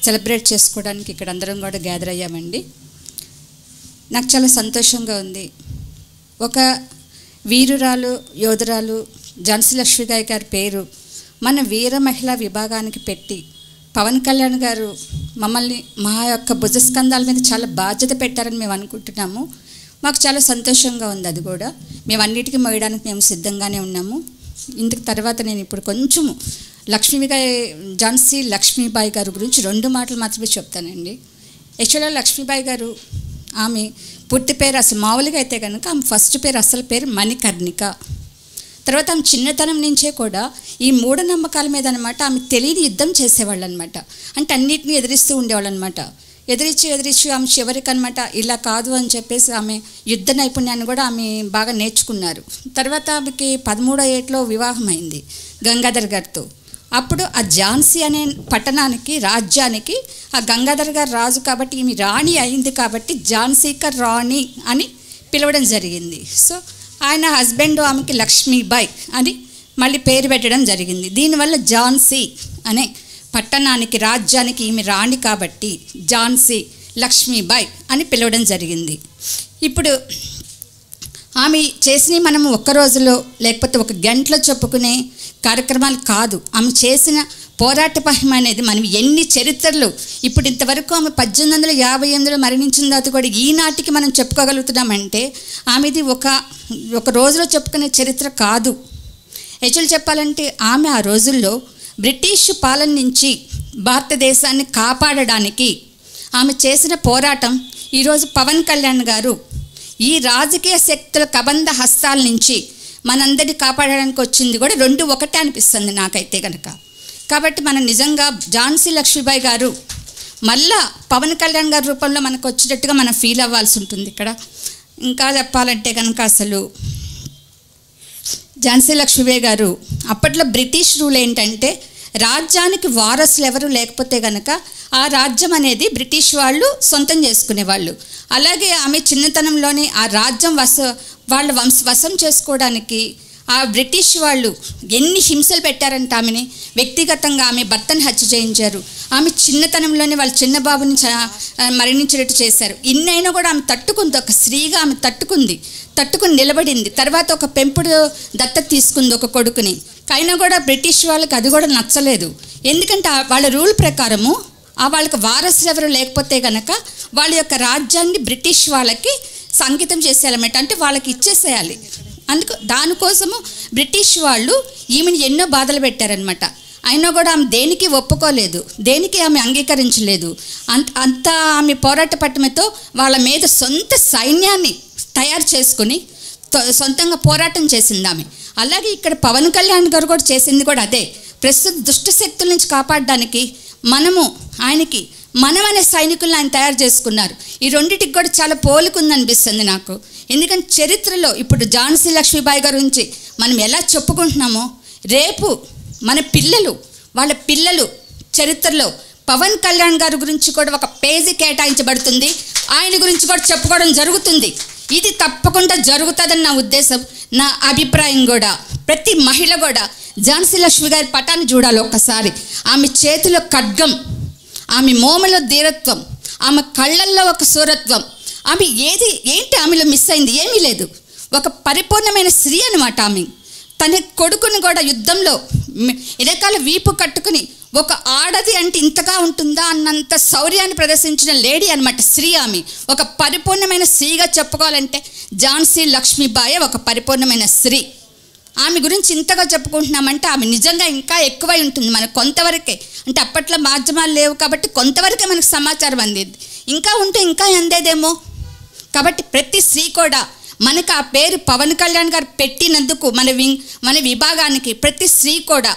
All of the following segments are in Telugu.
సెలబ్రేట్ చేసుకోవడానికి ఇక్కడ అందరం కూడా గ్యాదర్ అయ్యామండి. నాకు చాలా సంతోషంగా ఉంది. ఒక వీరురాలు యోధురాలు ఝాన్సీ లక్ష్మీబాయి గారి పేరు మన వీర మహిళా విభాగానికి పెట్టి పవన్ కళ్యాణ్ గారు మమ్మల్ని మా యొక్క భుజస్కంధాల మీద చాలా బాధ్యత పెట్టారని మేము అనుకుంటున్నాము. మాకు చాలా సంతోషంగా ఉంది. అది కూడా మేము అన్నిటికీ మోయడానికి మేము సిద్ధంగానే ఉన్నాము. ఇందుకు తర్వాత నేను ఇప్పుడు కొంచెము ఝాన్సీ లక్ష్మీబాయి గారి గురించి 2 మాటలు మాత్రమే చెప్తానండి. యాక్చువల్గా లక్ష్మీబాయి గారు ఆమె పూర్తి పేరు అసలు మామూలుగా అయితే కనుక ఆమె ఫస్ట్ పేరు అసలు పేరు మణికర్ణిక. తర్వాత ఆమె చిన్నతనం నుంచే కూడా ఈ మూఢనమ్మకాల మీద అనమాట ఆమె తెలియని యుద్ధం చేసేవాళ్ళు అనమాట. అంటే అన్నిటినీ ఎదిరిస్తూ ఉండేవాళ్ళు అనమాట. ఎదిరించి ఆమె చివరికి అనమాట ఇలా కాదు అని చెప్పేసి ఆమె యుద్ధ నైపుణ్యాన్ని కూడా ఆమె బాగా నేర్చుకున్నారు. తర్వాత ఆమెకి 13వ ఏటలో వివాహం అయింది గంగాధర్ గారితో. అప్పుడు ఆ ఝాన్సీ అనే పట్టణానికి రాజ్యానికి ఆ గంగాధర్ గారు రాజు కాబట్టి ఈమె రాణి అయింది కాబట్టి ఝాన్సీక రాణి అని పిలవడం జరిగింది. సో ఆయన హస్బెండ్ ఆమెకి లక్ష్మీబాయి అని మళ్ళీ పేరు పెట్టడం జరిగింది. దీనివల్ల ఝాన్సీ అనే పట్టణానికి రాజ్యానికి ఈమె రాణి కాబట్టి ఝాన్సీ లక్ష్మీబాయి అని పిలవడం జరిగింది. ఇప్పుడు ఆమె చేసినవి మనము ఒక్క రోజులో లేకపోతే ఒక గంటలో చెప్పుకునే కార్యక్రమాలు కాదు. ఆమె చేసిన పోరాట మహిమ అనేది మనం ఎన్ని చరిత్రలు ఇప్పుడు ఇంతవరకు ఆమె 1858లో మరణించిన తర్వాత కూడా ఈనాటికి మనం చెప్పుకోగలుగుతున్నామంటే ఆమెది ఒక రోజులో చెప్పుకునే చరిత్ర కాదు. యాక్చువల్ చెప్పాలంటే ఆమె ఆ రోజుల్లో బ్రిటిష్ పాలన నుంచి భారతదేశాన్ని కాపాడడానికి ఆమె చేసిన పోరాటం ఈరోజు పవన్ కళ్యాణ్ గారు ఈ రాజకీయ శక్తుల కబంధ హస్తాల నుంచి మనందరినీ కాపాడడానికి వచ్చింది కూడా 2 ఒకటే అనిపిస్తుంది నాకైతే కనుక. కాబట్టి మనం నిజంగా ఝాన్సీ లక్ష్మీబాయి గారు మళ్ళా పవన్ కళ్యాణ్ గారి రూపంలో మనకు వచ్చేటట్టుగా మనం ఫీల్ అవ్వాల్సి ఉంటుంది. ఇక్కడ ఇంకా చెప్పాలంటే కనుక అసలు ఝాన్సీ లక్ష్మీబాయి గారు అప్పట్లో బ్రిటిష్ రూల్ ఏంటంటే రాజ్యానికి వారసులు ఎవరు లేకపోతే కనుక ఆ రాజ్యం అనేది బ్రిటిష్ వాళ్ళు సొంతం చేసుకునేవాళ్ళు. అలాగే ఆమె చిన్నతనంలోనే ఆ రాజ్యం వాళ్ళ వశం చేసుకోవడానికి ఆ బ్రిటిష్ వాళ్ళు ఎన్ని హింసలు పెట్టారంటే ఆమెని వ్యక్తిగతంగా ఆమె భర్తను హత్య చేయించారు. ఆమె చిన్నతనంలోనే వాళ్ళ చిన్న బాబుని మరణించేటట్టు చేశారు. ఇన్నైనా కూడా ఆమె తట్టుకుంది. ఒక స్త్రీగా ఆమె తట్టుకుని నిలబడింది. తర్వాత ఒక పెంపుడు దత్తత తీసుకుంది ఒక కొడుకుని. అయినా కూడా బ్రిటిష్ వాళ్ళకి అది కూడా నచ్చలేదు. ఎందుకంటే వాళ్ళ రూల్ ప్రకారము వాళ్ళకి వారసులు ఎవరు లేకపోతే కనుక వాళ్ళ యొక్క రాజ్యాన్ని బ్రిటిష్ వాళ్ళకి అంకితం చేసేయాలన్నమాట. అంటే వాళ్ళకి ఇచ్చేసేయాలి. దానికోసము బ్రిటిష్ వాళ్ళు ఈమెను ఎన్నో బాధలు పెట్టారనమాట. అయినా కూడా ఆమె దేనికి ఒప్పుకోలేదు, దేనికి ఆమె అంగీకరించలేదు. అంత ఆమె పోరాట పట్టుమతో వాళ్ళ మీద సొంత సైన్యాన్ని తయారు చేసుకుని సొంతంగా పోరాటం చేసింది ఆమె. అలాగే ఇక్కడ పవన్ కళ్యాణ్ గారు కూడా చేసింది కూడా అదే. ప్రస్తుత దుష్ట శక్తుల నుంచి కాపాడడానికి ఆయనకి మనమనే సైనికులను ఆయన తయారు చేసుకున్నారు. ఈ రెండింటికి కూడా చాలా పోలికుందనిపిస్తుంది నాకు. ఎందుకంటే చరిత్రలో ఇప్పుడు ఝాన్సీ లక్ష్మీబాయి గారి గురించి మనం ఎలా చెప్పుకుంటున్నామో రేపు మన వాళ్ళ పిల్లలు చరిత్రలో పవన్ కళ్యాణ్ గారి గురించి కూడా ఒక పేజీ కేటాయించబడుతుంది. ఆయన గురించి కూడా చెప్పుకోవడం జరుగుతుంది. ఇది తప్పకుండా జరుగుతుందని నా ఉద్దేశం, నా అభిప్రాయం కూడా. ప్రతి మహిళ కూడా ఝాన్సీ లక్ష్మి గారి పటాన్ని చూడాలి ఒక్కసారి. ఆమె చేతిలో ఖడ్గం, ఆమె మోమలో ధీరత్వం, ఆమె కళ్ళల్లో ఒక సూరత్వం. ఆమె ఏంటి ఆమెలో మిస్ అయింది? ఏమీ లేదు. ఒక పరిపూర్ణమైన స్త్రీ అనమాట ఆమె. తన కొడుకుని కూడా యుద్ధంలో ఎనకాల వీపు కట్టుకుని ఒక ఆడది అంటే ఇంతగా ఉంటుందా అన్నంత శౌర్యాన్ని ప్రదర్శించిన లేడీ అనమాట స్త్రీ. ఆమె ఒక పరిపూర్ణమైన స్త్రీగా చెప్పుకోవాలంటే ఝాన్సీ లక్ష్మీబాయి ఒక పరిపూర్ణమైన స్త్రీ. ఆమె గురించి ఇంతగా చెప్పుకుంటున్నామంటే ఆమె నిజంగా ఇంకా ఎక్కువై ఉంటుంది. మనకు కొంతవరకే, అంటే అప్పట్లో మాధ్యమాలు లేవు కాబట్టి కొంతవరకే మనకు సమాచారం అందేది. ఇంకా ఉంటే ఇంకా అందేదేమో. కాబట్టి ప్రతి స్త్రీ కూడా మనకు ఆ పేరు పవన్ కళ్యాణ్ గారు పెట్టినందుకు మన విభాగానికి ప్రతి స్త్రీ కూడా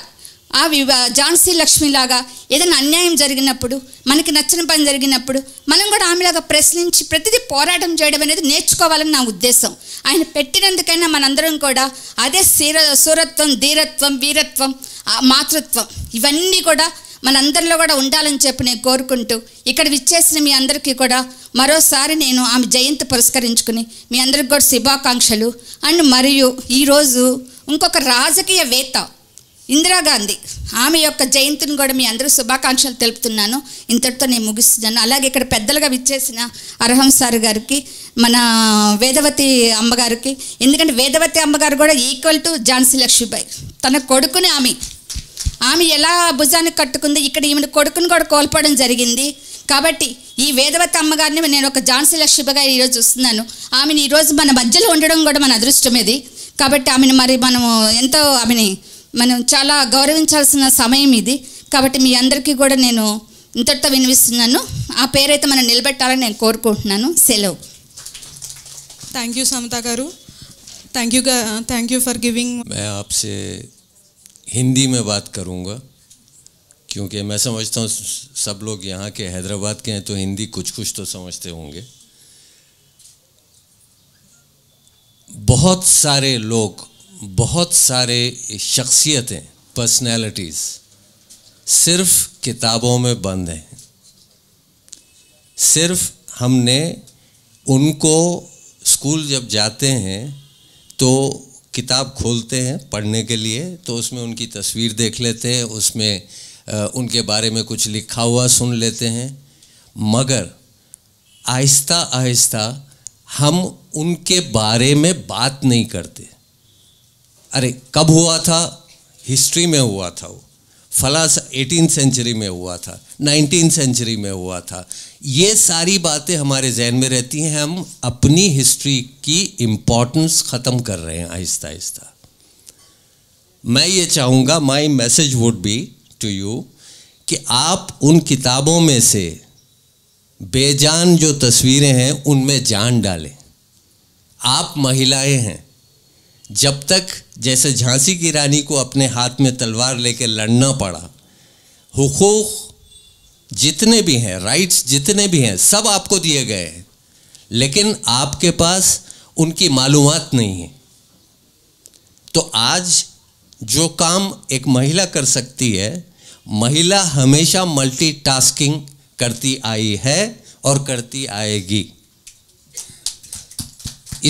ఝాన్సీ లక్ష్మిలాగా ఏదైనా అన్యాయం జరిగినప్పుడు, మనకి నచ్చిన పని జరిగినప్పుడు మనం కూడా ఆమెలాగా ప్రశ్నించి ప్రతిదీ పోరాటం చేయడం అనేది నేర్చుకోవాలని నా ఉద్దేశం. ఆయన పెట్టినందుకైనా మనందరం కూడా అదే సూరత్వం, ధీరత్వం, వీరత్వం, మాతృత్వం ఇవన్నీ కూడా మనందరిలో కూడా ఉండాలని చెప్పి నేను కోరుకుంటూ ఇక్కడ విచ్చేసిన మీ అందరికీ కూడా మరోసారి నేను ఆమె జయంతి పురస్కరించుకుని మీ అందరికి కూడా శుభాకాంక్షలు. అండ్ మరియు ఈరోజు ఇంకొక రాజకీయవేత్త ఇందిరాగాంధీ ఆమె యొక్క జయంతిని కూడా మీ అందరూ శుభాకాంక్షలు తెలుపుతున్నాను. ఇంతటితో నేను ముగిస్తున్నాను. అలాగే ఇక్కడ పెద్దలుగా విచ్చేసిన అర్హం సార్ గారికి, మన వేదవతి అమ్మగారికి, ఎందుకంటే వేదవతి అమ్మగారు కూడా ఈక్వల్ టు ఝాన్సీ లక్ష్మీబాయి. తన కొడుకుని ఆమె ఎలా భుజానికి కట్టుకుంది, ఇక్కడ ఈమె కొడుకుని కూడా కోల్పోవడం జరిగింది. కాబట్టి ఈ వేదవతి అమ్మగారిని నేను ఒక ఝాన్సీ లక్ష్మీబాయిగా ఈరోజు చూస్తున్నాను. ఆమెను ఈరోజు మన మధ్యలో ఉండడం కూడా మన అదృష్టమేది. కాబట్టి ఆమెను మరి మనము ఎంతో మనం చాలా గౌరవించాల్సిన సమయం ఇది. కాబట్టి మీ అందరికీ కూడా నేను ఇంతటితో వినిపిస్తున్నాను. ఆ పేరైతే మనం నిలబెట్టాలని నేను కోరుకుంటున్నాను. సెలవు. థ్యాంక్ యూ సమతా గారు. Thank you for giving. मैं आपसे हिंदी में बात करूँगा क्योंकि मैं समझता हूँ सब लोग यहाँ के हैदराबाद के हैं तो हिंदी कुछ तो समझते होंगे. बहुत सारे लोग, बहुत सारे शख्सियतें, पर्सनैलिटीज़ सिर्फ किताबों में बंद हैं. सिर्फ हमने उनको स्कूल जब जाते हैं तो किताब खोलते हैं पढ़ने के लिए, तो उसमें उनकी तस्वीर देख लेते हैं, उसमें उनके बारे में कुछ लिखा हुआ सुन लेते हैं, मगर आहिस्ता आहिस्ता हम उनके बारे में बात नहीं करते. अरे कब हुआ था, हिस्ट्री में हुआ था, वो फला 18th सेंचुरी में हुआ था, 19th सेंचुरी में हुआ था, ये सारी बातें हमारे जहन में रहती हैं. हम अपनी हिस्ट्री की इम्पोर्टेंस ख़त्म कर रहे हैं आहिस्ता आहिस्ता. मैं ये चाहूँगा, my message would be to you कि आप उन किताबों में से बेजान जो तस्वीरें हैं उनमें जान डालें. आप महिलाएं हैं, जब तक जैसे झांसी की रानी को अपने हाथ में तलवार लेकर लड़ना पड़ा, हुकूक जितने भी हैं, राइट्स जितने भी हैं, सब आपको दिए गए हैं, लेकिन आपके पास उनकी मालूमात नहीं है. तो आज जो काम एक महिला कर सकती है, महिला हमेशा मल्टीटास्किंग करती आई है और करती आएगी,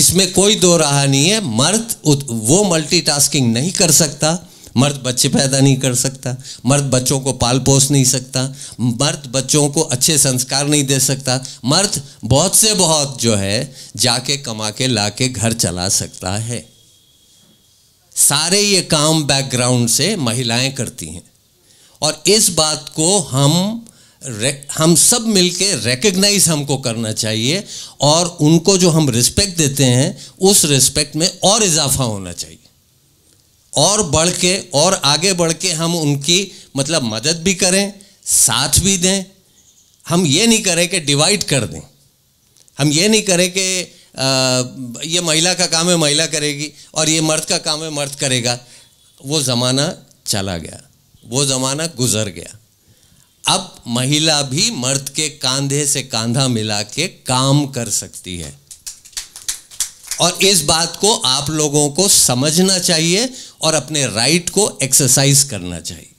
इसमें कोई दो राह नहीं है. मर्द वो मल्टीटास्किंग नहीं कर सकता, मर्द बच्चे पैदा नहीं कर सकता, मर्द बच्चों को पाल पोस नहीं सकता, मर्द बच्चों को अच्छे संस्कार नहीं दे सकता, मर्द बहुत से बहुत जो है जाके कमा के ला के घर चला सकता है. सारे ये काम बैकग्राउंड से महिलाएं करती हैं और इस बात को हम सब मिलके रिकग्नाइज हमको करना चाहिए और उनको जो हम रिस्पेक्ट देते हैं उस रिस्पेक्ट में और इजाफा होना चाहिए, और बढ़ के और आगे बढ़ के हम उनकी मतलब मदद भी करें, साथ भी दें. हम ये नहीं करें कि डिवाइड कर दें, हम ये नहीं करें कि ये महिला का काम है महिला करेगी और ये मर्द का काम है मर्द करेगा. वो ज़माना चला गया, वो ज़माना गुजर गया. अब महिला भी मर्द के कंधे से कंधा मिला के काम कर सकती है और इस बात को आप लोगों को समझना चाहिए और अपने राइट को एक्सरसाइज करना चाहिए.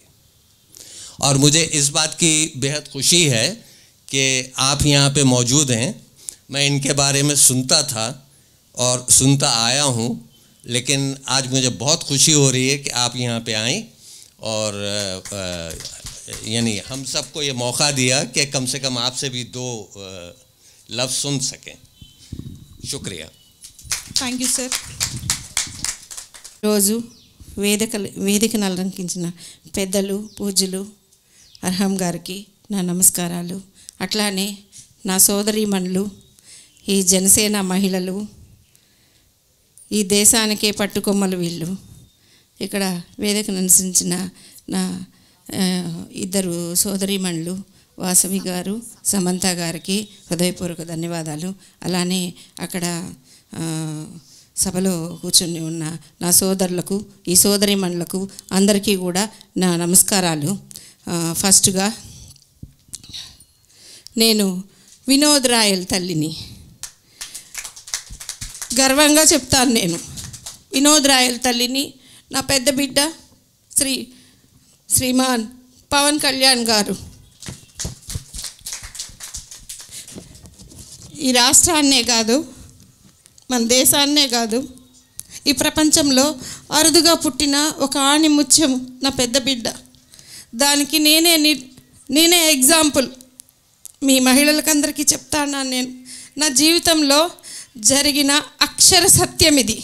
और मुझे इस बात की बेहद खुशी है कि आप यहाँ पे मौजूद हैं. मैं इनके बारे में सुनता था और सुनता आया हूँ, लेकिन आज मुझे बहुत खुशी हो रही है कि आप यहाँ पे आएँ और यानी हम सबको ये मौका दिया कि कम से कम आपसे भी दो लफ्ज़ सुन सकें. शुक्रिया. Thank you sir. రోజు వేదికను అలంకరించిన పెద్దలు, పూజ్యులు అర్హం గారికి నా నమస్కారాలు. అట్లానే నా సోదరీమణులు, ఈ జనసేన మహిళలు, ఈ దేశానికే పట్టుకొమ్మలు వీళ్ళు, ఇక్కడ వేదికను అనుసరించిన నా ఇద్దరు సోదరీమణులు వాసవి గారు, సమంత గారికి హృదయపూర్వక ధన్యవాదాలు. అలానే అక్కడ సభలో కూర్చొని ఉన్న నా సోదరులకు, ఈ సోదరీమణులకు అందరికీ కూడా నా నమస్కారాలు. ఫస్ట్గా నేను వినోద్ రాయల్ తల్లిని, గర్వంగా చెప్తాను. నేను వినోద్ రాయల్ తల్లిని. నా పెద్ద బిడ్డ శ్రీమాన్ పవన్ కళ్యాణ్ గారు ఈ రాష్ట్రాన్నే కాదు, మన దేశాన్నే కాదు, ఈ ప్రపంచంలో అరుదుగా పుట్టిన ఒక ఆణి ముత్యం నా పెద్ద బిడ్డ. దానికి నేనే ఎగ్జాంపుల్. మీ మహిళలకందరికీ చెప్తాను, నేను నా జీవితంలో జరిగిన అక్షర సత్యం ఇది.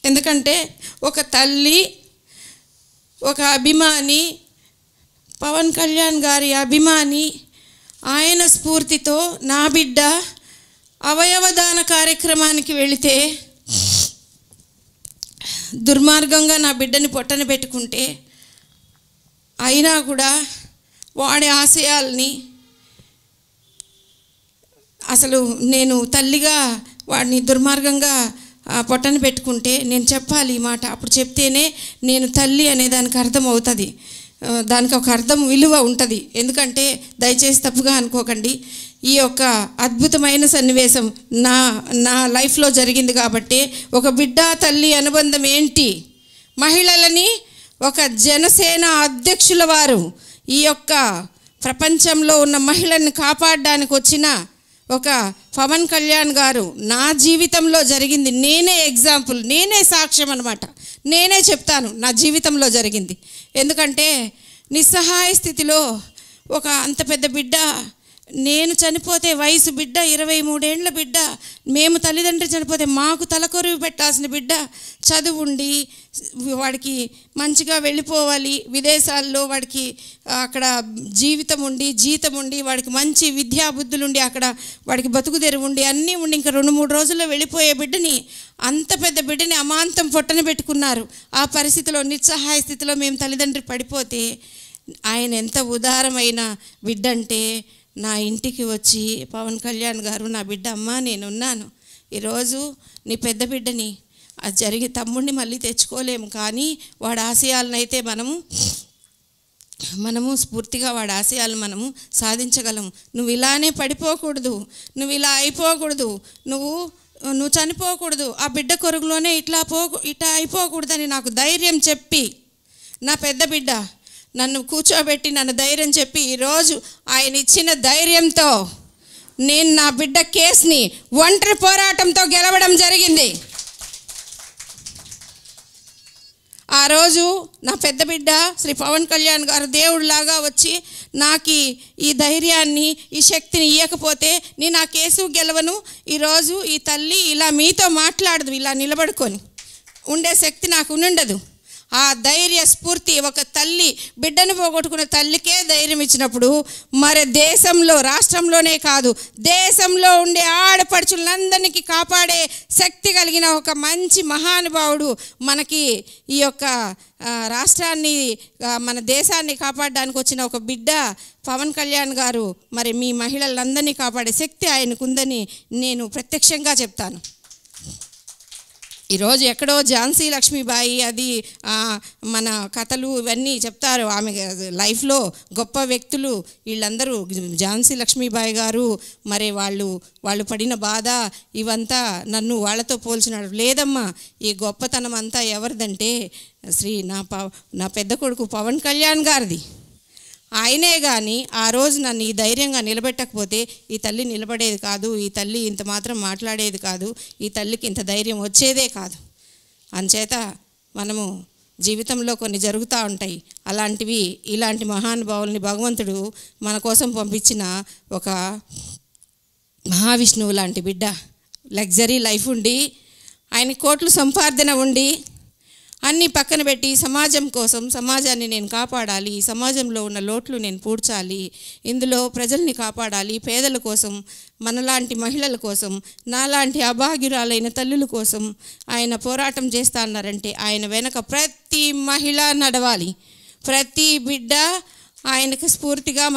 ఎందుకంటే ఒక తల్లి, ఒక అభిమాని, పవన్ కళ్యాణ్ గారి అభిమాని, ఆయన స్ఫూర్తితో నా బిడ్డ అవయవదాన కార్యక్రమానికి వెళితే దుర్మార్గంగా నా బిడ్డని పొట్టన పెట్టుకుంటే అయినా కూడా వాడి ఆశయాల్ని అసలు నేను తల్లిగా వాడిని దుర్మార్గంగా పొట్టన పెట్టుకుంటే నేను చెప్పాలి ఈ మాట. అప్పుడు చెప్తేనే నేను తల్లి అనే దానికి అర్థం అవుతుంది, దానికి ఒక అర్థం విలువ ఉంటుంది. ఎందుకంటే దయచేసి తప్పుగా అనుకోకండి, ఈ యొక్క అద్భుతమైన సన్నివేశం నా లైఫ్లో జరిగింది కాబట్టి ఒక బిడ్డ తల్లి అనుబంధం ఏంటి, మహిళలని ఒక జనసేన అధ్యక్షుల వారు ఈ యొక్క ప్రపంచంలో ఉన్న మహిళల్ని కాపాడడానికి వచ్చిన ఒక పవన్ కళ్యాణ్ గారు నా జీవితంలో జరిగింది. నేనే ఎగ్జాంపుల్, నేనే సాక్ష్యం అన్నమాట. నేనే చెప్తాను నా జీవితంలో జరిగింది. ఎందుకంటే నిస్సహాయ స్థితిలో ఒక అంత పెద్ద బిడ్డ, నేను చనిపోతే వయసు బిడ్డ 23 ఏళ్ల బిడ్డ, మేము తల్లిదండ్రులు చనిపోతే మాకు తలకొరివి పెట్టాల్సిన బిడ్డ, చదువుండి వాడికి మంచిగా వెళ్ళిపోవాలి విదేశాల్లో, వాడికి అక్కడ జీతం ఉండి వాడికి మంచి విద్యాబుద్ధులు ఉండి అక్కడ వాడికి బతుకుదెరువు ఉండి అన్నీ ఉండి ఇంకా 2-3 రోజుల్లో వెళ్ళిపోయే బిడ్డని, అంత పెద్ద బిడ్డని అమాంతం పొట్టన పెట్టుకున్నారు. ఆ పరిస్థితిలో నిస్సహాయ స్థితిలో మేము తల్లిదండ్రులు పడిపోతే ఆయన ఎంత ఉదారమైన బిడ్డ అంటే నా ఇంటికి వచ్చి పవన్ కళ్యాణ్ గారు, నా బిడ్డ అమ్మ నేనున్నాను, ఈరోజు నీ పెద్ద బిడ్డని అది జరిగి తమ్ముడిని మళ్ళీ తెచ్చుకోలేము కానీ వాడి ఆశయాలను అయితే మనము స్ఫూర్తిగా వాడి ఆశయాలను మనము సాధించగలం. నువ్వు ఇలానే పడిపోకూడదు, నువ్వు ఇలా అయిపోకూడదు, నువ్వు చనిపోకూడదు, ఆ బిడ్డ కొరుగులోనే ఇట్లా అయిపోకూడదని నాకు ధైర్యం చెప్పి నా పెద్ద బిడ్డ నన్ను కూర్చోబెట్టి నన్ను ధైర్యం చెప్పి ఈరోజు ఆయన ఇచ్చిన ధైర్యంతో నేను నా బిడ్డ కేసుని ఒంటరి పోరాటంతో గెలవడం జరిగింది. ఆ రోజు నా పెద్ద బిడ్డ శ్రీ పవన్ కళ్యాణ్ గారు దేవుడిలాగా వచ్చి నాకు ఈ ధైర్యాన్ని ఈ శక్తిని ఇవ్వకపోతే నేను ఆ కేసు గెలవను. ఈరోజు ఈ తల్లి ఇలా మీతో మాట్లాడదు, ఇలా నిలబడుకొని ఉండే శక్తి నాకు ఉండదు. ఆ ధైర్య స్ఫూర్తి ఒక తల్లి బిడ్డను పోగొట్టుకున్న తల్లికే ధైర్యం ఇచ్చినప్పుడు మరి దేశంలో, రాష్ట్రంలోనే కాదు దేశంలో ఉండే ఆడపడుచులందరికీ కాపాడే శక్తి కలిగిన ఒక మంచి మహానుభావుడు మనకి ఈ యొక్క రాష్ట్రాన్ని, మన దేశాన్ని కాపాడడానికి వచ్చిన ఒక బిడ్డ పవన్ కళ్యాణ్ గారు. మరి మీ మహిళలందరినీ కాపాడే శక్తి ఆయనకు ఉందని నేను ప్రత్యక్షంగా చెప్తాను. ఈరోజు ఎక్కడో ఝాన్సీ లక్ష్మీబాయి అది మన కథలు ఇవన్నీ చెప్తారు, ఆమె లైఫ్లో గొప్ప వ్యక్తులు వీళ్ళందరూ, ఝాన్సీ లక్ష్మీబాయి గారు మరి వాళ్ళు పడిన బాధ ఇవంతా నన్ను వాళ్ళతో పోల్చినాడు. లేదమ్మా, ఈ గొప్పతనం అంతా ఎవరిదంటే నా పెద్ద కొడుకు పవన్ కళ్యాణ్ గారిది. ఆయనే కానీ ఆ రోజు నన్ను ఈ ధైర్యంగా నిలబెట్టకపోతే ఈ తల్లి నిలబడేది కాదు, ఈ తల్లి ఇంత మాత్రం మాట్లాడేది కాదు, ఈ తల్లికి ఇంత ధైర్యం వచ్చేదే కాదు. అంచేత మనము జీవితంలో కొన్ని జరుగుతూ ఉంటాయి, అలాంటివి ఇలాంటి మహానుభావుల్ని భగవంతుడు మన కోసం పంపించిన ఒక మహావిష్ణువు లాంటి బిడ్డ, లగ్జరీ లైఫ్ ఉండి ఆయన కోట్లు సంపాదన ఉండి అన్నీ పక్కన పెట్టి సమాజం కోసం, సమాజాన్ని నేను కాపాడాలి, సమాజంలో ఉన్న లోట్లు నేను పూడ్చాలి, ఇందులో ప్రజల్ని కాపాడాలి, పేదల కోసం, మనలాంటి మహిళల కోసం, నాలాంటి అభాగ్యురాలైన తల్లుల కోసం ఆయన పోరాటం చేస్తా అన్నారంటే ఆయన వెనక ప్రతి మహిళ నడవాలి, ప్రతి బిడ్డ ఆయనకు స్ఫూర్తిగా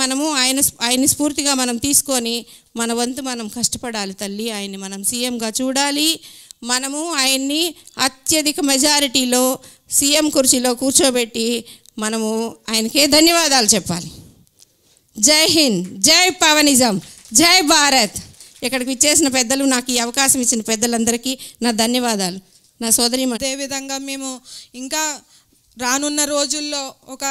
ఆయన స్ఫూర్తిగా మనం తీసుకొని మన వంతు మనం కష్టపడాలి. తల్లి ఆయన్ని మనం సీఎంగా చూడాలి, మనము ఆయన్ని అత్యధిక మెజారిటీలో సీఎం కుర్చీలో కూర్చోబెట్టి మనము ఆయనకే ధన్యవాదాలు చెప్పాలి. జై హింద్, జై పవనిజం, జై భారత్. ఇక్కడికి ఇచ్చేసిన పెద్దలు, నాకు ఈ అవకాశం ఇచ్చిన పెద్దలందరికీ నా ధన్యవాదాలు. నా సోదరి అదేవిధంగా మేము ఇంకా రానున్న రోజుల్లో ఒక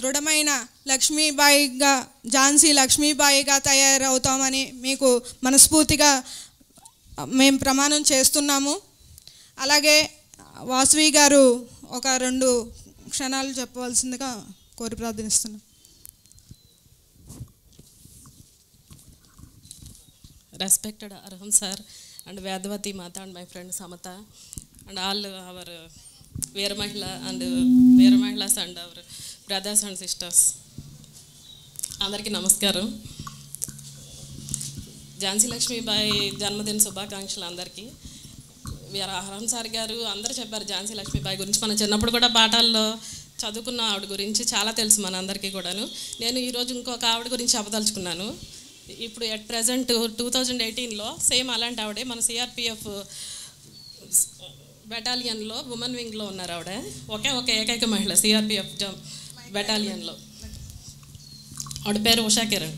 దృఢమైన లక్ష్మీబాయిగా, ఝాన్సీ లక్ష్మీబాయిగా తయారవుతామని మీకు మనస్ఫూర్తిగా మేము ప్రమాణం చేస్తున్నాము. అలాగే వాసవి గారు ఒక 2 క్షణాలు చెప్పవలసిందిగా కోరి ప్రార్థిస్తున్నాను. Respected Arham sir and Vedavati Mata and my friend Samata and all our Veera Mahilas and our brothers and sisters. Andarki namaskaram. Jhansi Lakshmi Bai జన్మదిన శుభాకాంక్షలు అందరికీ. వీర అహరం సార్ గారు అందరూ చెప్పారు Jhansi Lakshmi Bai గురించి. మన చిన్నప్పుడు కూడా పాఠాల్లో చదువుకున్న ఆవిడ గురించి చాలా తెలుసు మన అందరికీ కూడాను. నేను ఈరోజు ఇంకొక ఆవిడ గురించి చెప్పదలుచుకున్నాను. ఇప్పుడు ఎట్ ప్రజెంట్ 2018లో సేమ్ అలాంటి ఆవిడే మన సిఆర్పిఎఫ్ బెటాలియన్లో ఉమెన్ వింగ్లో ఉన్నారు. ఆవిడ ఒక ఏకైక మహిళ సిఆర్పిఎఫ్ బెటాలియన్లో. ఆవిడ పేరు Usha Kiran.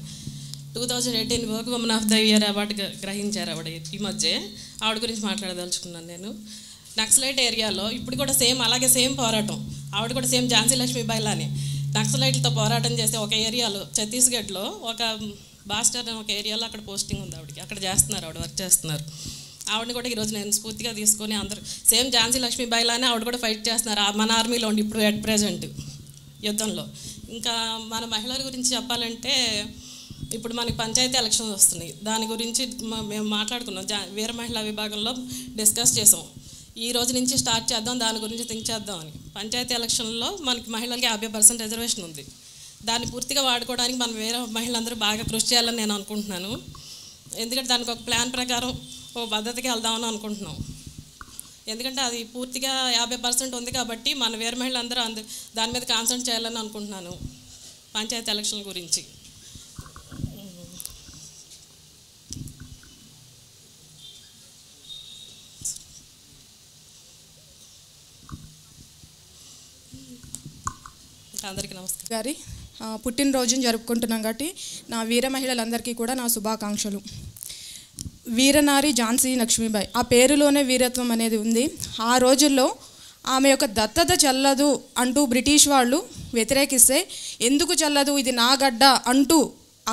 2018 work women of the year award గ్రహించారు ఆవిడ. ఈ మధ్య ఆవిడ గురించి మాట్లాడదలుచుకున్నాను నేను. నక్సలైట్ ఏరియాలో ఇప్పుడు కూడా అలాగే సేమ్ పోరాటం. ఆవిడ కూడా సేమ్ Jhansi Lakshmi Bai లానే నక్సలైట్లతో పోరాటం చేసే ఒక ఏరియాలో ఛత్తీస్గఢ్లో ఒక బాస్టర్ అనే ఒక ఏరియాలో అక్కడ పోస్టింగ్ ఉంది ఆవిడకి. అక్కడ చేస్తున్నారు, ఆవిడ వర్క్ చేస్తున్నారు. ఆవిడని కూడా ఈరోజు నేను స్ఫూర్తిగా తీసుకొని అందరూ సేమ్ Jhansi Lakshmi Bai లానే ఆవిడ కూడా ఫైట్ చేస్తున్నారు మన ఆర్మీలో ఉండి ఇప్పుడు ఎట్ ప్రజెంట్ యుద్ధంలో. ఇంకా మన మహిళల గురించి చెప్పాలంటే ఇప్పుడు మనకి పంచాయతీ ఎలక్షన్స్ వస్తున్నాయి. దాని గురించి మేము మాట్లాడుకున్నాం. వీర మహిళా విభాగంలో డిస్కస్ చేసాం. ఈ రోజు నుంచి స్టార్ట్ చేద్దాం, దాని గురించి థింక్ చేద్దాం అని. పంచాయతీ ఎలక్షన్లో మనకి మహిళలకి 50% రిజర్వేషన్ ఉంది. దాన్ని పూర్తిగా వాడుకోవడానికి మనం వేరే మహిళలందరూ బాగా కృషి చేయాలని నేను అనుకుంటున్నాను. ఎందుకంటే దానికి ఒక ప్లాన్ ప్రకారం ఒక పద్ధతికి వెళ్దామని అనుకుంటున్నాం. ఎందుకంటే అది పూర్తిగా 50% ఉంది కాబట్టి మన వేరే మహిళలందరూ దాని మీద కాన్సన్ట్రేట్ చేయాలని అనుకుంటున్నాను పంచాయతీ ఎలక్షన్ గురించి. అందరికీ నమస్కారం. గారి పుట్టినరోజును జరుపుకుంటున్నాం కాబట్టి నా వీర మహిళలందరికీ కూడా నా శుభాకాంక్షలు. వీరనారి Jhansi Lakshmi Bai, ఆ పేరులోనే వీరత్వం అనేది ఉంది. ఆ రోజుల్లో ఆమె యొక్క దత్తత చెల్లదు అంటూ బ్రిటిష్ వాళ్ళు వ్యతిరేకిస్తే, ఎందుకు చెల్లదు, ఇది నా గడ్డ అంటూ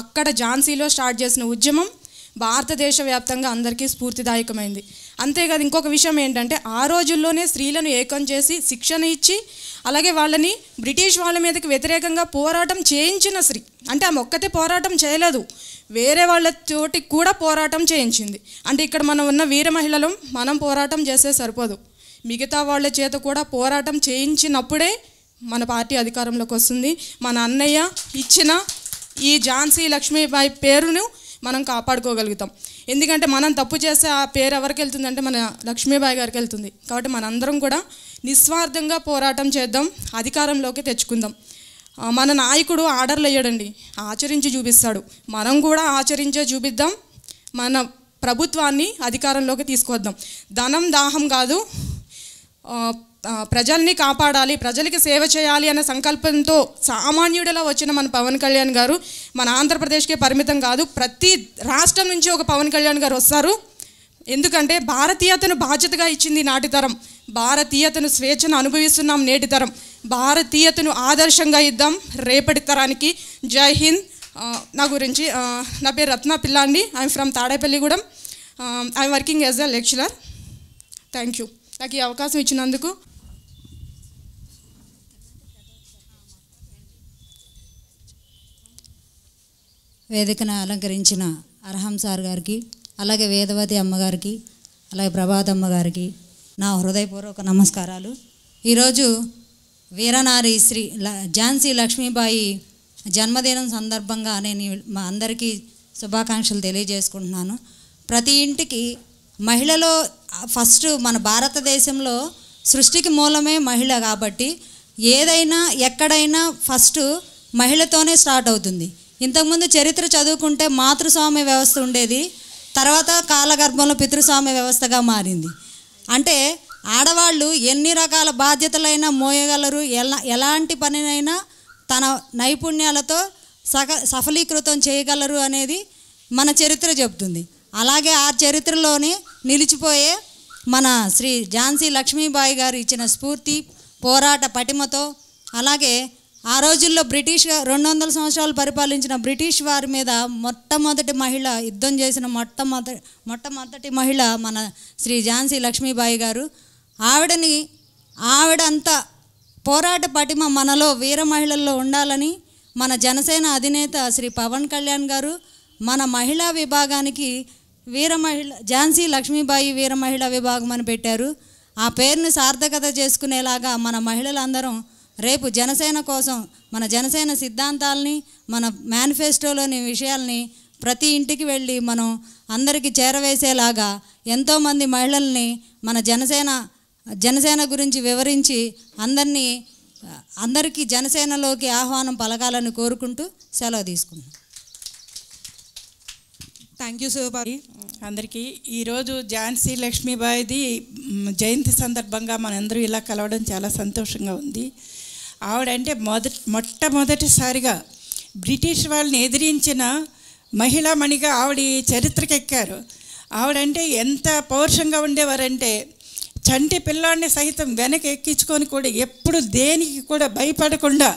అక్కడ ఝాన్సీలో స్టార్ట్ చేసిన ఉద్యమం భారతదేశ వ్యాప్తంగా అందరికీ స్ఫూర్తిదాయకమైంది. అంతేకాదు ఇంకొక విషయం ఏంటంటే, ఆ రోజుల్లోనే స్త్రీలను ఏకం చేసి శిక్షణ ఇచ్చి అలాగే వాళ్ళని బ్రిటిష్ వాళ్ళ మీదకి వ్యతిరేకంగా పోరాటం చేయించిన స్త్రీ. అంటే ఆమె ఒక్కతే పోరాటం చేయలేదు, వేరే వాళ్ళతోటి కూడా పోరాటం చేయించింది. అంటే ఇక్కడ మనం ఉన్న వీర మహిళలు మనం పోరాటం చేస్తే సరిపోదు, మిగతా వాళ్ళ చేత కూడా పోరాటం చేయించినప్పుడే మన పార్టీ అధికారంలోకి వస్తుంది. మన అన్నయ్య ఇచ్చిన ఈ Jhansi Lakshmi Bai పేరును మనం కాపాడుకోగలుగుతాం. ఎందుకంటే మనం తప్పు చేస్తే ఆ పేరు ఎవరికి వెళ్తుందంటే మన లక్ష్మీబాయి గారికి వెళ్తుంది. కాబట్టి మనందరం కూడా నిస్వార్థంగా పోరాటం చేద్దాం, అధికారంలోకి తెచ్చుకుందాం. మన నాయకుడు ఆర్డర్లు వేయడండి, ఆచరించి చూపిస్తాడు. మనం కూడా ఆచరించే చూపిద్దాం, మన ప్రభుత్వాన్ని అధికారంలోకి తీసుకొద్దాం. ధనం దాహం కాదు, ప్రజల్ని కాపాడాలి, ప్రజలకి సేవ చేయాలి అనే సంకల్పంతో సామాన్యుడిలా వచ్చిన మన పవన్ కళ్యాణ్ గారు మన ఆంధ్రప్రదేశ్కే పరిమితం కాదు, ప్రతి రాష్ట్రం నుంచి ఒక పవన్ కళ్యాణ్ గారు వస్తారు. ఎందుకంటే భారతీయతను బాధ్యతగా ఇచ్చింది నాటి తరం, భారతీయతను స్వేచ్ఛను అనుభవిస్తున్నాం నేటి తరం. భారతీయతను ఆదర్శంగా ఇద్దాం రేపటి తరానికి. జై హింద్. నా పేరు రత్న పిల్ల అండి. I'm from Tadepalligudem. I'm working as a lecturer. Thank you నాకు ఈ అవకాశం ఇచ్చినందుకు. వేదికను అలంకరించిన అర్హం సార్ గారికి, అలాగే వేదవతి అమ్మగారికి, అలాగే ప్రభాత్ అమ్మగారికి నా హృదయపూర్వక నమస్కారాలు. ఈరోజు వీరనారి శ్రీ Jhansi Lakshmi Bai జన్మదినం సందర్భంగా నేను మా అందరికీ శుభాకాంక్షలు తెలియజేసుకుంటున్నాను. ప్రతి ఇంటికి మహిళలో ఫస్ట్ మన భారతదేశంలో సృష్టికి మూలమే మహిళ కాబట్టి ఏదైనా ఎక్కడైనా ఫస్ట్ మహిళతోనే స్టార్ట్ అవుతుంది. ఇంతకుముందు చరిత్ర చదువుకుంటే మాతృస్వామ్య వ్యవస్థ ఉండేది, తర్వాత కాలగర్భంలో పితృస్వామ్య వ్యవస్థగా మారింది. అంటే ఆడవాళ్ళు ఎన్ని రకాల బాధ్యతలైనా మోయగలరు, ఎలాంటి పనినైనా తన నైపుణ్యాలతో సఫలీకృతం చేయగలరు అనేది మన చరిత్ర చెబుతుంది. అలాగే ఆ చరిత్రలోనే నిలిచిపోయే మన శ్రీ Jhansi Lakshmi Bai గారు ఇచ్చిన స్ఫూర్తి, పోరాట పటిమతో, అలాగే ఆ రోజుల్లో 200 సంవత్సరాలు పరిపాలించిన బ్రిటిష్ వారి మీద మొట్టమొదటి మహిళ యుద్ధం చేసిన మొట్టమొదటి మహిళ మన శ్రీ Jhansi Lakshmi Bai గారు. ఆవిడంత పోరాట పటిమ మనలో వీర మహిళల్లో ఉండాలని మన జనసేన అధినేత శ్రీ పవన్ కళ్యాణ్ గారు మన మహిళా విభాగానికి ఝాన్సీ లక్ష్మీబాయి వీర మహిళా విభాగం అని పెట్టారు. ఆ పేరుని సార్థకత చేసుకునేలాగా మన మహిళలందరం రేపు జనసేన కోసం మన జనసేన సిద్ధాంతాలని, మన మేనిఫెస్టోలోని విషయాల్ని ప్రతి ఇంటికి వెళ్ళి మనం అందరికీ చేరవేసేలాగా ఎంతోమంది మహిళల్ని మన జనసేన గురించి వివరించి అందరికీ జనసేనలోకి ఆహ్వానం పలకాలని కోరుకుంటూ సెలవు తీసుకుంటున్నాం. Thank you Shivaparvati. అందరికీ ఈరోజు ఝాన్సీ లక్ష్మీబాయిది జయంతి సందర్భంగా మనందరూ ఇలా కలవడం చాలా సంతోషంగా ఉంది. ఆవిడంటే మొట్టమొదటిసారిగా బ్రిటిష్ వాళ్ళని ఎదిరించిన మహిళామణిగా ఆవిడ చరిత్రకెక్కారు. ఆవిడంటే ఎంత పౌరుషంగా ఉండేవారంటే చంటి పిల్లాడిని సహితం వెనక ఎక్కించుకొని కూడా ఎప్పుడు దేనికి కూడా భయపడకుండా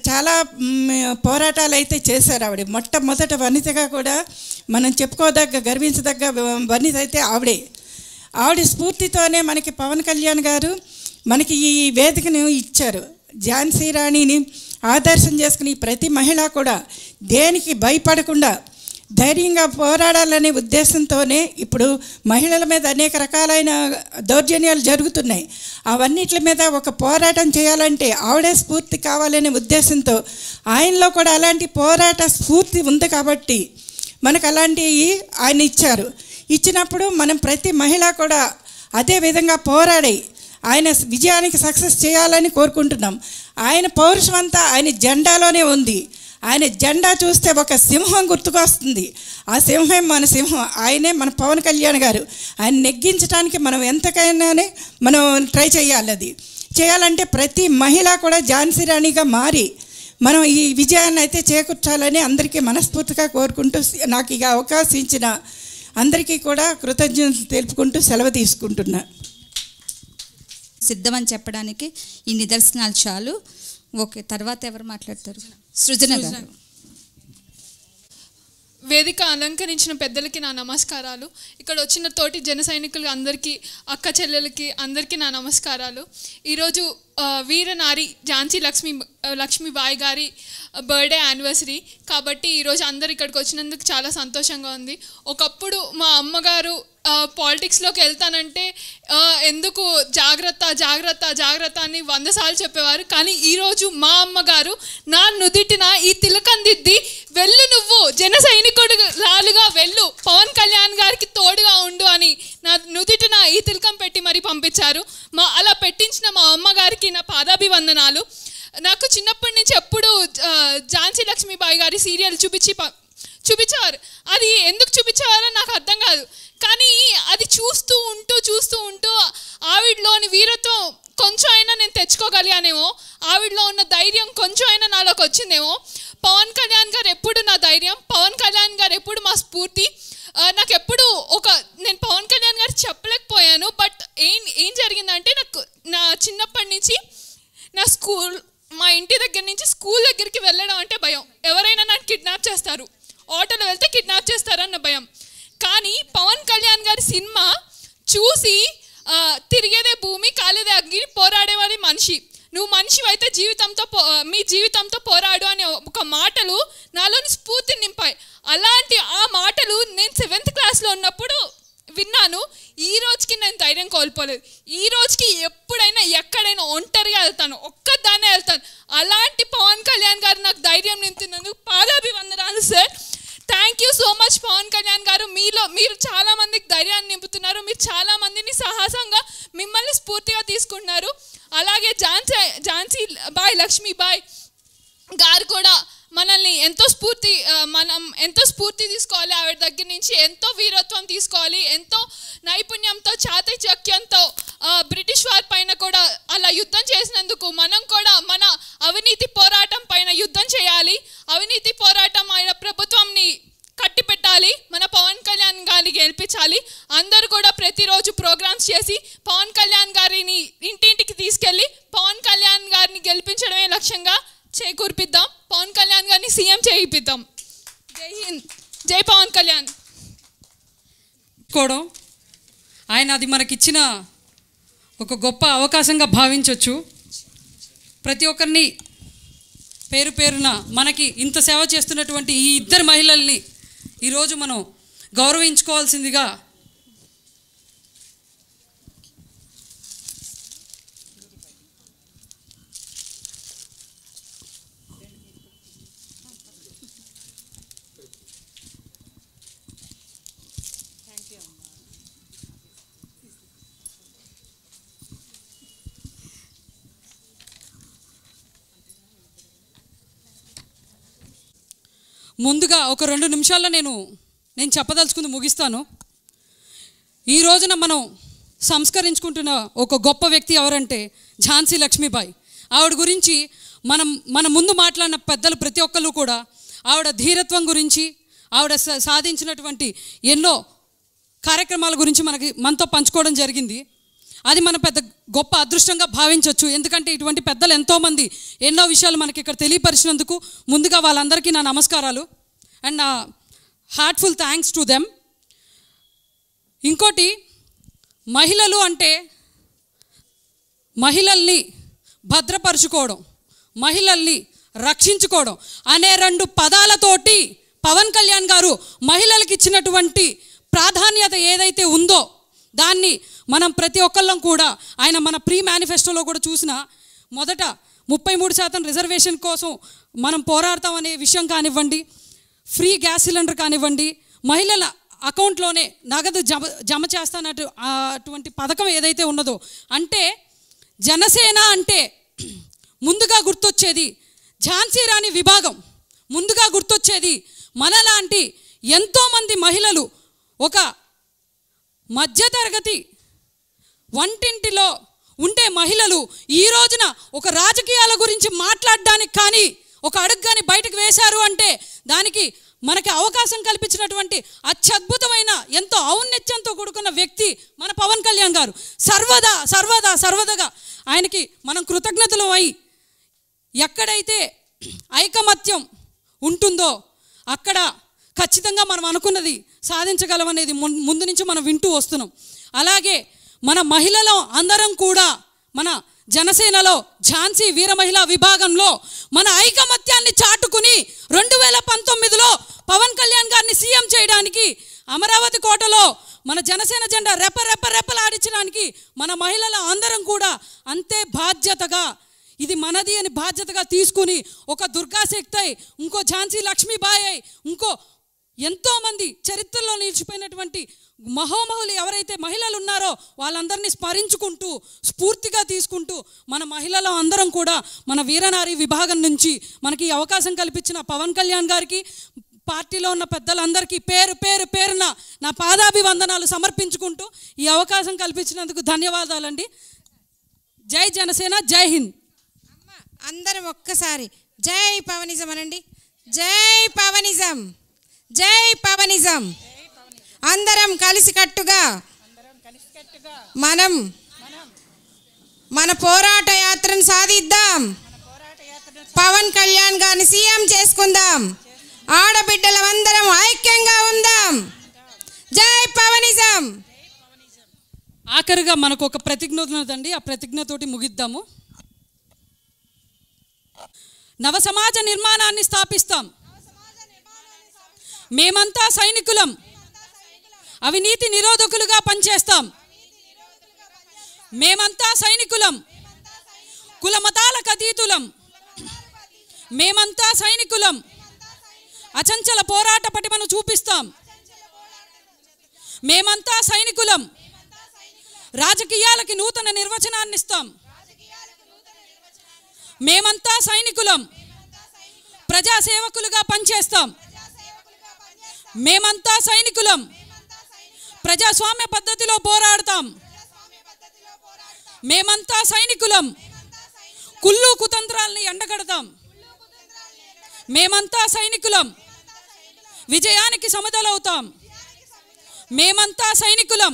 చాలా పోరాటాలు అయితే చేశారు. ఆవిడ మొట్టమొదట వనితగా కూడా మనం చెప్పుకోదగ్గ గర్వించదగ్గ వనిత అయితే ఆవిడ స్ఫూర్తితోనే మనకి పవన్ కళ్యాణ్ గారు మనకి ఈ వేదికను ఇచ్చారు. ఝాన్సీ రాణిని ఆదర్శం చేసుకుని ప్రతి మహిళ కూడా దేనికి భయపడకుండా ధైర్యంగా పోరాడాలనే ఉద్దేశంతోనే ఇప్పుడు మహిళల మీద అనేక రకాలైన దౌర్జన్యాలు జరుగుతున్నాయి. అవన్నిటి మీద ఒక పోరాటం చేయాలంటే ఆవిడే స్ఫూర్తి కావాలనే ఉద్దేశంతో ఆయనలో కూడా అలాంటి పోరాట స్ఫూర్తి ఉంది కాబట్టి మనకు అలాంటివి ఆయన ఇచ్చారు. ఇచ్చినప్పుడు మనం ప్రతి మహిళ కూడా అదే విధంగా పోరాడి ఆయన విజయానికి సక్సెస్ చేయాలని కోరుకుంటున్నాం. ఆయన పౌరుషం అంతా ఆయన జెండాలోనే ఉంది. ఆయన జెండా చూస్తే ఒక సింహం గుర్తుకొస్తుంది. ఆ సింహం మన సింహం, ఆయనే మన పవన్ కళ్యాణ్ గారు. ఆయన నెగ్గించడానికి మనం ఎంతకైనానే మనం ట్రై చేయాలి. అది చేయాలంటే ప్రతి మహిళ కూడా ఝాన్సీ రాణిగా మారి మనం ఈ విజయాన్ని అయితే చేకూర్చాలని అందరికీ మనస్ఫూర్తిగా కోరుకుంటూ నాకు ఇక అవకాశం ఇచ్చిన అందరికీ కూడా కృతజ్ఞతలు తెలుపుకుంటూ సెలవు తీసుకుంటున్నా. సిద్ధమని చెప్పడానికి ఈ నిదర్శనాలు చాలు. ఓకే, తర్వాత ఎవరు మాట్లాడతారు? సృజన గారు. వేదిక అలంకరించిన పెద్దలకి నా నమస్కారాలు. ఇక్కడ వచ్చిన తోటి జన సైనికులు అందరికీ, అక్క చెల్లెలకి అందరికీ నా నమస్కారాలు. ఈరోజు వీరనారి ఝాన్సీ లక్ష్మీబాయి గారి బర్త్డే యానివర్సరీ కాబట్టి ఈరోజు అందరు ఇక్కడికి వచ్చినందుకు చాలా సంతోషంగా ఉంది. ఒకప్పుడు మా అమ్మగారు పాలిటిక్స్లోకి వెళ్తానంటే ఎందుకు జాగ్రత్త జాగ్రత్త జాగ్రత్త అని 100 సార్లు చెప్పేవారు. కానీ ఈరోజు మా అమ్మగారు నా నుదిటిన ఈ తిలకం దిద్ది వెళ్ళు, నువ్వు జన సైనికుడు రాలుగా వెళ్ళు, పవన్ కళ్యాణ్ గారికి తోడుగా ఉండు అని నా నుదిటిన ఈ తిలకం పెట్టి మరీ పంపించారు. అలా పెట్టించిన మా అమ్మగారికి నా పాదాభివందనాలు. నాకు చిన్నప్పటి నుంచి ఎప్పుడు ఝాన్సీ లక్ష్మీబాయి గారి సీరియల్ చూపించేవారు. అది ఎందుకు చూపించేవారో నాకు అర్థం కాదు. కానీ అది చూస్తూ ఉంటూ ఆవిడలోని వీరత్వం కొంచెం అయినా నేను తెచ్చుకోగలిగానేమో, ఆవిడలో ఉన్న ధైర్యం కొంచెం అయినా నాలోకి వచ్చిందేమో. పవన్ కళ్యాణ్ గారు ఎప్పుడు నా ధైర్యం, పవన్ కళ్యాణ్ గారు ఎప్పుడు మా స్ఫూర్తి. నాకు ఎప్పుడు నేను పవన్ కళ్యాణ్ గారు చెప్పలేకపోయాను. బట్ ఏం జరిగిందంటే నాకు నా చిన్నప్పటి నుంచి మా ఇంటి దగ్గర నుంచి స్కూల్ దగ్గరికి వెళ్ళడం అంటే భయం. ఎవరైనా నాకు కిడ్నాప్ చేస్తారు, ఆటోలో వెళ్తే కిడ్నాప్ చేస్తారన్న భయం. కానీ పవన్ కళ్యాణ్ గారి సినిమా చూసి తిరిగేదే భూమి కాలేదే అగ్ని, పోరాడేవాడి మనిషి, నువ్వు మనిషి అయితే మీ జీవితంతో పోరాడు అనే ఒక మాటలు నాలోని స్ఫూర్తిని నింపాయి. అలాంటి ఆ మాటలు నేను 7th క్లాస్లో ఉన్నప్పుడు విన్నాను. ఈ రోజుకి నేను ధైర్యం కోల్పోలేదు. ఈ రోజుకి ఎప్పుడైనా ఎక్కడైనా ఒంటరిగా వెళ్తాను, ఒక్కదాన్నే వెళ్తాను. అలాంటి పవన్ కళ్యాణ్ గారు నాకు ధైర్యం నింపుతున్నందుకు పాదాభివందనాలు sir. Thank you so much Pavan Kalyan గారు. మీరు చాలామందికి ధైర్యాన్ని నింపుతున్నారు. మీరు చాలామందిని సాహసంగా మిమ్మల్ని స్ఫూర్తిగా తీసుకుంటున్నారు. అలాగే ఝాన్సీ లక్ష్మీబాయి గారు కూడా మనల్ని మనం ఎంతో స్ఫూర్తి తీసుకోవాలి. ఆవిడ దగ్గర నుంచి ఎంతో వీరత్వం తీసుకోవాలి. ఎంతో నైపుణ్యంతో చాకచక్యంతో బ్రిటిష్ వారి పైన కూడా అలా యుద్ధం చేసినందుకు మనం కూడా మన అవినీతి పోరాటం పైన యుద్ధం చేయాలి. అవినీతి పోరాటం ఆయన ప్రభుత్వంని కట్టిపెట్టాలి. మన పవన్ కళ్యాణ్ గారిని గెలిపించాలి. అందరూ కూడా ప్రతిరోజు ప్రోగ్రామ్స్ చేసి పవన్ కళ్యాణ్ గారిని ఇంటింటికి తీసుకెళ్ళి పవన్ కళ్యాణ్ గారిని గెలిపించడమే లక్ష్యంగా చేకూర్పిద్దాం. పవన్ కళ్యాణ్ గారిని సీఎం చేయిద్దాం. జై హింద్, జై పవన్ కళ్యాణ్. ఆయన అది మనకిచ్చిన ఒక గొప్ప అవకాశంగా భావించవచ్చు. ప్రతి ఒక్కరిని పేరు పేరున మనకి ఇంత సేవ చేస్తున్నటువంటి ఈ ఇద్దరు మహిళల్ని ఈరోజు మనం గౌరవించుకోవాల్సిందిగా ముందుగా ఒక 2 నిమిషాల్లో నేను చెప్పదలుచుకుంది ముగిస్తాను. ఈ రోజున మనం సంస్కరించుకుంటున్న ఒక గొప్ప వ్యక్తి ఎవరంటే ఝాన్సీ లక్ష్మీబాయి. ఆవిడ గురించి మన ముందు మాట్లాడిన పెద్దలు ప్రతి ఒక్కరు కూడా ఆవిడ ధీరత్వం గురించి, ఆవిడ సాధించినటువంటి ఎన్నో కార్యక్రమాల గురించి మనతో పంచుకోవడం జరిగింది. అది మన పెద్ద గొప్ప అదృష్టంగా భావించవచ్చు. ఎందుకంటే ఇటువంటి పెద్దలు ఎంతోమంది ఎన్నో విషయాలు మనకి ఇక్కడ తెలియపరిచినందుకు ముందుగా వాళ్ళందరికీ నా నమస్కారాలు అండ్ నా హార్ట్ఫుల్ థ్యాంక్స్ టు దెమ్. ఇంకోటి, మహిళలు అంటే మహిళల్ని భద్రపరుచుకోవడం, మహిళల్ని రక్షించుకోవడం అనే 2 పదాలతోటి పవన్ కళ్యాణ్ గారు మహిళలకు ఇచ్చినటువంటి ప్రాధాన్యత ఏదైతే ఉందో దాన్ని మనం ప్రతి ఒక్కళ్ళం కూడా ఆయన మన ప్రీ మేనిఫెస్టోలో కూడా చూసిన మొదట 33% రిజర్వేషన్ కోసం మనం పోరాడతాం అనే విషయం కానివ్వండి, ఫ్రీ గ్యాస్ సిలిండర్ కానివ్వండి, మహిళల అకౌంట్లోనే నగదు జమ చేస్తానట్టు అటువంటి పథకం ఏదైతే ఉన్నదో, అంటే జనసేన అంటే ముందుగా గుర్తొచ్చేది ఝాన్సీ రాణి విభాగం, ముందుగా గుర్తొచ్చేది మనలాంటి ఎంతోమంది మహిళలు ఒక మధ్యతరగతి వంటింటిలో ఉండే మహిళలు ఈ రోజున ఒక రాజకీయాల గురించి మాట్లాడడానికి కానీ ఒక అడుగు కానీ బయటకు వేశారు అంటే దానికి మనకి అవకాశం కల్పించినటువంటి అత్యద్భుతమైన ఎంతో ఔన్నత్యంతో కూడుకున్న వ్యక్తి మన పవన్ కళ్యాణ్ గారు. సర్వదా ఆయనకి మనం కృతజ్ఞతలు అయి ఎక్కడైతే ఐకమత్యం ఉంటుందో అక్కడ ఖచ్చితంగా మనం అనుకున్నది సాధించగలం అనేది ముందు నుంచి మనం వింటూ వస్తున్నాం. అలాగే మన మహిళలు అందరం కూడా మన జనసేనలో ఝాన్సీ వీర మహిళా విభాగంలో మన ఐకమత్యాన్ని చాటుకుని 2019లో పవన్ కళ్యాణ్ గారిని సీఎం చేయడానికి అమరావతి కోటలో మన జనసేన జెండా రెప్పలాడించడానికి మన మహిళల అందరం కూడా అంతే బాధ్యతగా ఇది మనది అని బాధ్యతగా తీసుకుని ఒక దుర్గాశక్తి అయి, ఇంకో ఝాన్సీ లక్ష్మీబాయి అయి, ఇంకో ఎంతోమంది చరిత్రలో నిలిచిపోయినటువంటి మహోమహులు ఎవరైతే మహిళలు ఉన్నారో వాళ్ళందరినీ స్మరించుకుంటూ స్ఫూర్తిగా తీసుకుంటూ మన మహిళలు అందరం కూడా మన వీరనారి విభాగం నుంచి మనకి అవకాశం కల్పించిన పవన్ కళ్యాణ్ గారికి, పార్టీలో ఉన్న పెద్దలందరికీ పేరున నా పాదాభివందనాలు సమర్పించుకుంటూ ఈ అవకాశం కల్పించినందుకు ధన్యవాదాలండి. జై జనసేన, జై హింద్. అందరం ఒక్కసారి జై పవనిజం అనండి. జై పవనిజం, జై పవనిజం. అందరం కలిసికట్టుగా మనం మన పోరాట యాత్రను సాధిద్దాం. పవన్ కళ్యాణ్ గారిని సీఎం చేసుకుందాం. ఆడబిడ్డలం అందరం ఐక్యంగా ఉందాం. జై పవనిజం. ఆఖరిగా మనకు ఒక ప్రతిజ్ఞ ఉన్నదండి, ఆ ప్రతిజ్ఞతోటి ముగిద్దాము. నవ సమాజ నిర్మాణాన్ని స్థాపిస్తాం. మేమంతా సైనికులం, అవినీతి నిరోధకులుగా పనిచేస్తాం. మేమంతా సైనికులం, కుల మతాలకు అతీతులం. మేమంతా సైనికులం, అచంచల పోరాట పటిమను చూపిస్తాం. మేమంతా సైనికులం, రాజకీయాలకి నూతన నిర్వచనాన్ని ఇస్తాం. మేమంతా సైనికులం, ప్రజాసేవకులుగా పనిచేస్తాం. మేమంతా సైనికులం, ప్రజాస్వామ్య పద్ధతిలో పోరాడతాం. మేమంతా సైనికులం, కుళ్ళు కుతంత్రాలని ఎండగడతాం. మేమంతా సైనికులం, విజయానికి సమదలవుతాం. మేమంతా సైనికులం,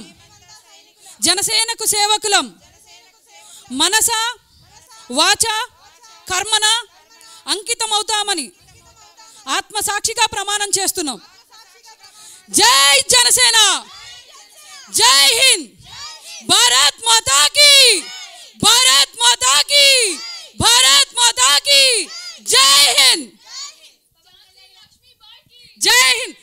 జనసేనకు సేవకులం. మనస వాచ కర్మన అంకితమవుతామని ఆత్మసాక్షిగా ప్రమాణం చేస్తున్నాం. జై జనసేన, జై హింద్. భారత్ మాతా కీ, భారత్ మాతా కీ, భారత్ మాతా కీ. జై హింద్, జై హింద్.